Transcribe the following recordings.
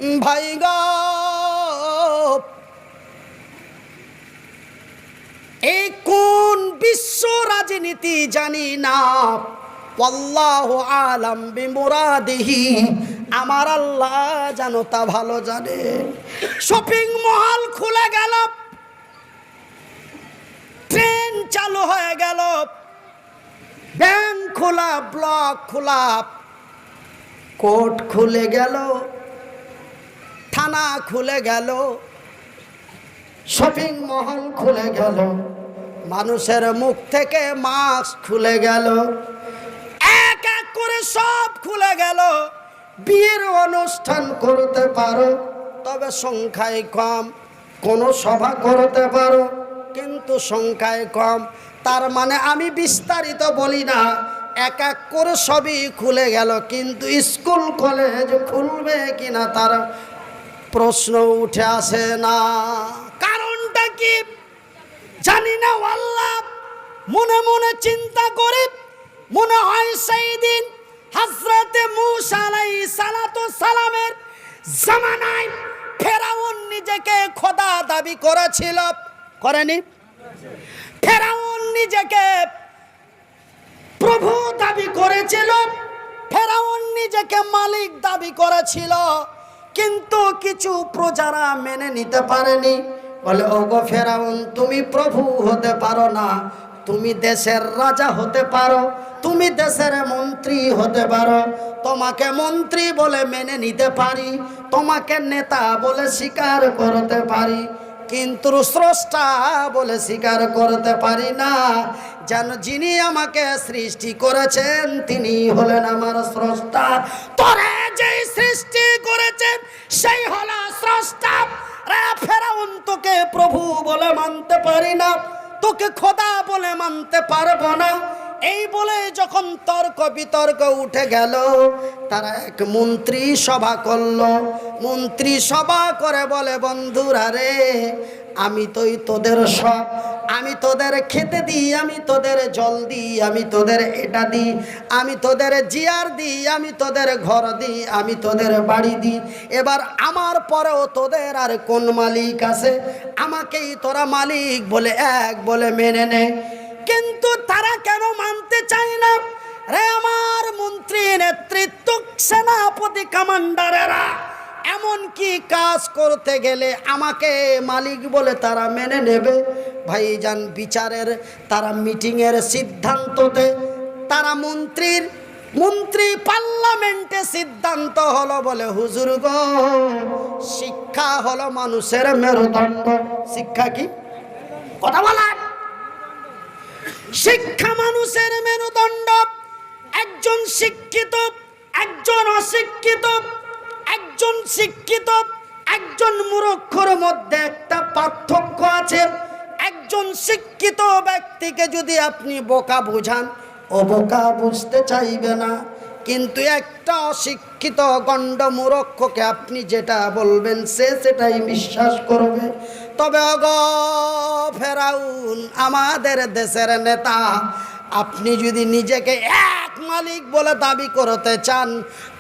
ভাই গো, এই কোন বিশ্ব রাজনীতি জানি না, আল্লাহু আলাম বিমুরাদিহি, আমার আল্লাহ জানো তা ভালো জানে। শপিং মল খুলে গেল, ট্রেন চালু হয়ে গেল, ব্যাংক খোলা, ব্লক খোলা, কোর্ট খুলে গেল, থানা খুলে গেল, শপিং মহল খুলে গেল, মানুষের মুখ থেকে মাস্ক খুলে গেল, এক এক করে সব খুলে গেল। বিয়ের অনুষ্ঠান করতে পারো, তবে সংখ্যায় কম। কোনো সভা করতে পারো, কিন্তু সংখ্যায় কম। তার মানে আমি বিস্তারিত বলি না, এক এক করে সবই খুলে গেল, কিন্তু স্কুল কলেজ খুলবে কিনা তার প্রশ্ন উঠে আসে না। কারণটা কি জানি না। আল্লাহ মনে মনে চিন্তা করে, মনে হয় সেই দিন হযরতে মূসা আলাইহিস সালাতু সালামের জামানায় ফেরাউন নিজেকে খোদা দাবি করেছিল, করেনি? ফেরাউন নিজেকে প্রভু দাবি করেছিল, ফেরাউন নিজেকে মালিক দাবি করেছিল, কিন্তু কিছু প্রজারা মেনে নিতে পারেনি। বলে, ওগো ফেরাউন, তুমি প্রভু হতে পারো না, তুমি দেশের রাজা হতে পারো, তুমি দেশের মন্ত্রী হতে পারো। তোমাকে মন্ত্রী বলে মেনে নিতে পারি, তোমাকে নেতা বলে স্বীকার করতে পারি, কিন্তু স্রষ্টা বলে স্বীকার করতে পারি না। যেন যিনি আমাকে সৃষ্টি করেছেন তিনি হলেন আমার স্রষ্টা। তোরে যেই সৃষ্টি করেছেন সেই হলো স্রষ্টা। রে ফেরাউন, তোকে প্রভু বলে মানতে পারি না, তোকে খোদা বলে মানতে পারবো না। এই বলে যখন তর্ক বিতর্ক উঠে গেল, তারা এক মন্ত্রী সভা করলো। মন্ত্রী সভা করে বলে, বন্ধুরা রে, আমি তোদের সব, আমি তোদের খেতে দিই, আমি তোদের জল দিই, আমি তোদের এটা দিই, আমি তোদের জিয়ার দিই, আমি তোদের ঘর দিই, আমি তোদের বাড়ি দিই। এবার আমার পরেও তোদের আর কোন মালিক আছে? আমাকেই তোরা মালিক বলে এক বলে মেনে নে। কিন্তু তারা কেন মানতে চায় না? রে আমার মন্ত্রী, নেতৃত্ব, সেনাপতি, কমান্ডারেরা এমন কি কাজ করতে গেলে আমাকে মালিক বলে তারা মেনে নেবে? ভাইজান, বিচারের তারা মিটিংয়ের সিদ্ধান্ততে তারা মন্ত্রী পার্লামেন্টে সিদ্ধান্ত হলো, বলে হুজুর গো, শিক্ষা হলো মানুষের মেরুদণ্ড। শিক্ষা কি? কথা বলার। শিক্ষা মানুষের মেরুদণ্ড। একজন শিক্ষিত, একজন অশিক্ষিত, একজন শিক্ষিত, একজন মূর্খর মধ্যে একটা পার্থক্য আছে। একজন শিক্ষিত ব্যক্তিকে যদি আপনি বোকা বোঝান, ও বোকা বুঝতে চাইবে না, কিন্তু একটা অশিক্ষিত গণ্ড মূর্খকে আপনি যেটা বলবেন সে সেটাই বিশ্বাস করবে। তবে ওগো ফেরাউন, আমাদের দেশের নেতা, আপনি যদি নিজেকে এক মালিক বলে দাবি করতে চান,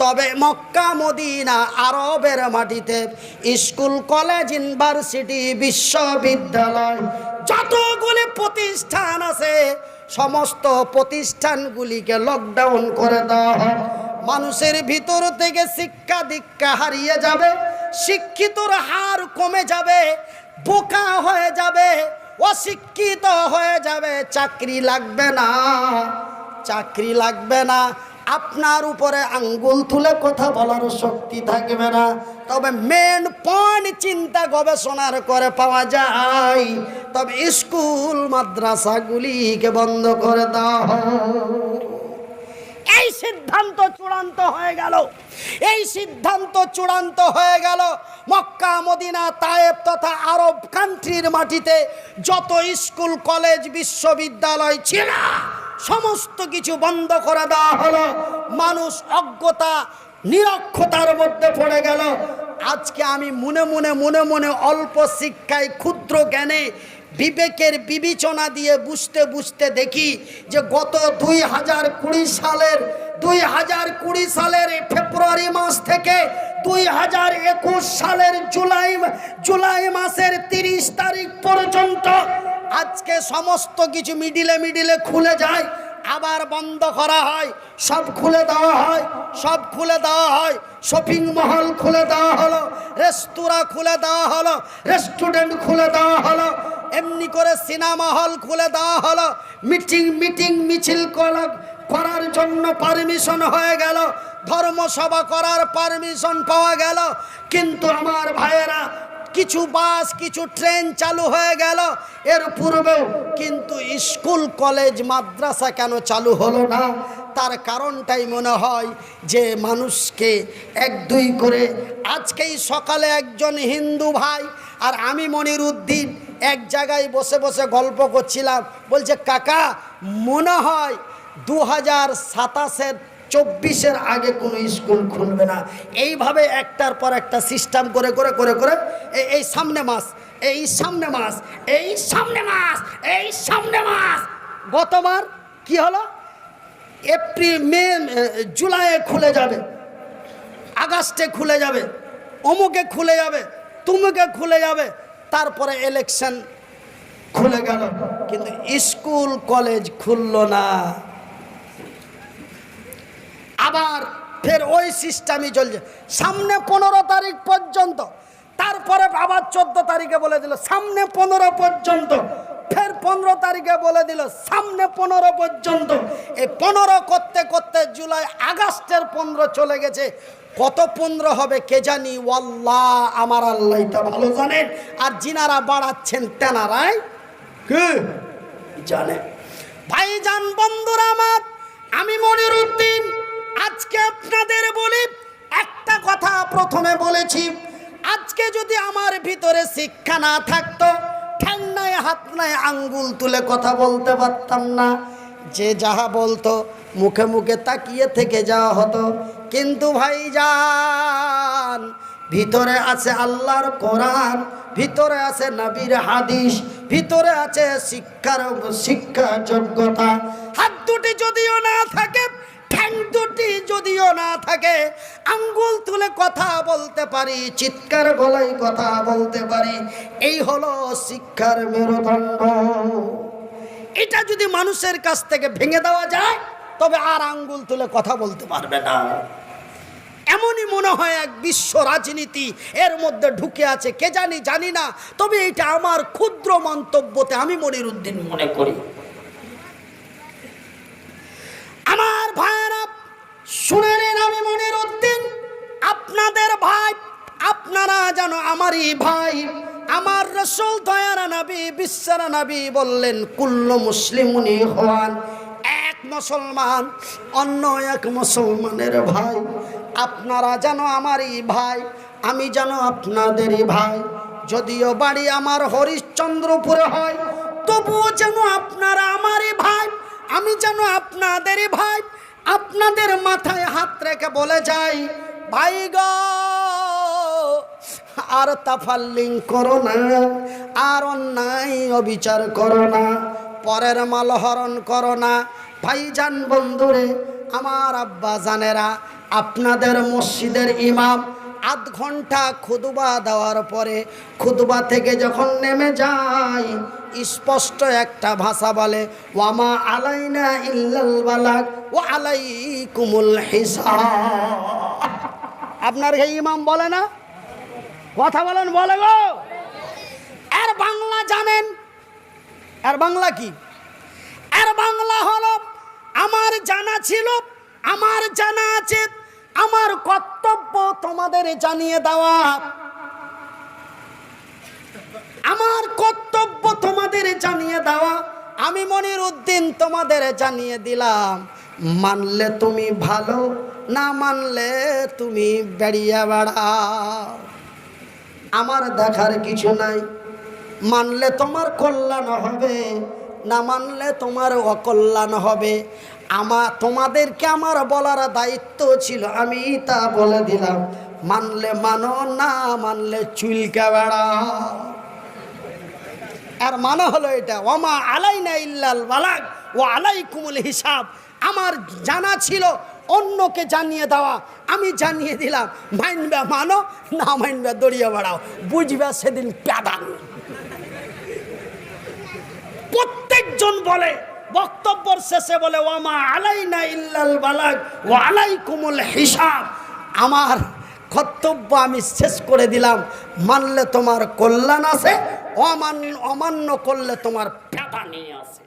তবে মক্কা মদিনা আরবের মাটিতে স্কুল কলেজ ইউনিভার্সিটি বিশ্ববিদ্যালয় যতগুলি প্রতিষ্ঠান আছে, সমস্ত প্রতিষ্ঠানগুলিকে লকডাউন করে দেওয়া হয়। মানুষের ভিতর থেকে শিক্ষা দীক্ষা হারিয়ে যাবে, শিক্ষিতর হার কমে যাবে, বোকা হয়ে যাবে, অশিক্ষিত হয়ে যাবে, চাকরি লাগবে না, চাকরি লাগবে না, আপনার উপরে আঙ্গুল তুলে কথা বলার শক্তি থাকবে না। তবে মেন পয়েন্ট চিন্তা গবেষণার করে পাওয়া যায়, তবে স্কুল মাদ্রাসাগুলিকে বন্ধ করে দাও। এই সিদ্ধান্ত চূড়ান্ত হয়ে গেল, এই সিদ্ধান্ত চূড়ান্ত হয়ে গেল। মক্কা মদিনা তায়েব তথা আরব কান্ট্রির মাটিতে যত স্কুল কলেজ বিশ্ববিদ্যালয় ছিল সমস্ত কিছু বন্ধ করে দেওয়া হলো। মানুষ অজ্ঞতা নিরক্ষতার মধ্যে পড়ে গেল। আজকে আমি মনে মনে অল্প শিক্ষায়, ক্ষুদ্র জ্ঞানে, বিবেকের বিবেচনা দিয়ে বুঝতে দেখি যে গত 2020 সালের ফেব্রুয়ারি মাস থেকে 2021 সালের জুলাই মাসের 30 তারিখ পর্যন্ত আজকে সমস্ত কিছু মিডিলে খুলে যায়, আবার বন্ধ করা হয়, সব খুলে দেওয়া হয়, শপিং মহল খুলে দেওয়া হলো, রেস্তোরাঁ খুলে দেওয়া হলো, রেস্টুরেন্ট খুলে দেওয়া হলো, এমনি করে সিনেমা হল খুলে দেওয়া হলো, মিটিং মিছিল করার জন্য পারমিশন হয়ে গেল, ধর্মসভা করার পারমিশন পাওয়া গেল। কিন্তু আমার ভাইয়েরা, কিছু বাস কিছু ট্রেন চালু হয়ে গেল, এর পূর্বেও কিন্তু স্কুল কলেজ মাদ্রাসা কেন চালু হলো না? তার কারণটাই মনে হয় যে মানুষকে এক দুই করে। আজকেই সকালে একজন হিন্দু ভাই আর আমি মনিরুদ্দিন এক জায়গায় বসে বসে গল্প করছিলাম, বলছে কাকা মনে হয় 2027-24 আগে কোনো স্কুল খুলবে না। এইভাবে একটার পর একটা সিস্টেম করে এই সামনে মাস গতবার কি হলো? এপ্রিল মে জুলাইয়ে খুলে যাবে, আগস্টে খুলে যাবে, অমুকে খুলে যাবে, তুমুকে খুলে যাবে, তারপরে ইলেকশন খুলে গেল, কিন্তু স্কুল কলেজ খুললো না। আবার ফের ওই সিস্টেমই চলছে, সামনে 15 তারিখ পর্যন্ত, তারপরে আবার 14 তারিখে বলে দিল সামনে 15 পর্যন্ত, ফের 15 তারিখে বলে দিল সামনে 15 পর্যন্ত। এই 15 করতে করতে জুলাই আগস্টের 15 চলে গেছে। কত 15 হবে কে জানি, ওয়াল্লাহ আমার আল্লাহই তো ভালো জানেন। আর যিনারা বাড়াচ্ছেন তেনারাই কে জানে। ভাইজান বন্ধুরা আমার, আমি মনিরুদ্দিন আজকে আপনাদের বলি একটা কথা। প্রথমে বলেছি, আজকে যদি আমার ভিতরে শিক্ষা না থাকতো, ঠ্যাং নাই হাত নাই আঙ্গুল তুলে কথা বলতে পারতাম না। যে যাহা বলতো মুখে মুখে তাকিয়ে থেকে যাওয়া হতো। কিন্তু ভাইজান, ভিতরে আছে আল্লাহর কোরআন, ভিতরে আছে নবীর হাদিস, ভিতরে আছে শিক্ষা যোগ্যতা। হাত দুটি যদিও না থাকে, ঠ্যাং দুটি যদিও না থাকে, আঙ্গুল তুলে কথা বলতে পারি, চিৎকার গলায় কথা বলতে পারি, এই হলো শিক্ষার মেরুদণ্ড। এটা যদি মানুষের কাছ থেকে ভেঙে দেওয়া যায়, তবে আর আঙ্গুল তুলে কথা বলতে পারবে না। এমনই মনে হয় এক বিশ্ব রাজনীতি এর মধ্যে ঢুকে আছে, কে জানি না, তবে এটা আমার ক্ষুদ্র মন্তব্যতে আমি মনিরুদ্দিন মনে করি। আমার ভাইয়েরা শুনে নেন, আমি মনিরুদ্দিন আপনাদের ভাই, আপনারা জানো আমারই ভাই। আমার রাসূল দয়ার নবী বিশ্বের নবী বললেন, কুল্লু মুসলিমুনি হওয়ান, এক মুসলমান অন্য এক মুসলমানের ভাই। আপনারা জানো আমারই ভাই, আমি জানো আপনাদেরই ভাই। যদিও বাড়ি আমার হরিশ্চন্দ্রপুরে হয়, তবুও যেন আপনারা আমারই ভাই, আমি যেন আপনাদেরই ভাই। আপনাদের মাথায় হাত রেখে বলে যাই, ভাই গো, আর তাফাল্লিং করো না, আর অন্যায় অবিচার করো না, পরের মাল হরণ করো না। ভাইজান বন্ধুরে আমার, আব্বা জানেরা, আপনাদের মসজিদের ইমাম আধ ঘন্টা খুতবা দেওয়ার পরে খুতবা থেকে যখন নেমে যায়, স্পষ্ট একটা ভাষা বলে, ওয়ামা আলাইনা ইল্লাল বালাগ ওয়া আলাইকুমুল হিসাব। আপনার এই ইমাম বলে না? কথা বলেন, বলে গো। এর বাংলা জানেন? এর বাংলা কি? এর বাংলা হলো, আমার জানা ছিল, আমার জানা আছে, আমার কর্তব্য তোমাদের জানিয়ে দেওয়া, আমার কর্তব্য তোমাদের জানিয়ে দেওয়া। আমি মনিরুদ্দিন তোমাদের জানিয়ে দিলাম, মানলে তুমি ভালো, না মানলে তুমি বেরিয়ে বেড়াও, আমার দেখার কিছু নাই। মানলে তোমার কল্যাণ হবে, না মানলে তোমার অকল্যাণ হবে। তোমাদেরকে আমার বলার দায়িত্ব ছিল, আমি তা বলে দিলাম। মানলে মানো, না মানলে চুলকে বেড়াও। আর মানে হলো এটা, ওয়ামা আলাইনা ইল্লাল বালাগ ওয়া আলাইকুমুল হিসাব। আমার জানা ছিল, অন্যকে জানিয়ে দেওয়া। আমি জানিয়ে দিলাম, মাইনবে মানো, না মাইনবে দড়িয়ে বেড়াও, বুঝবে সেদিন প্যাদান। প্রত্যেকজন বলে, বক্তব্যের শেষে বলে, ওয়ামা আলাইনা ইল্লাল বালাগ ওয়া আলাইকুমুল হিসাব। আমার কর্তব্য আমি শেষ করে দিলাম, মানলে তোমার কল্যাণ আছে, অমান্য করলে তোমার প্যাদানি আছে।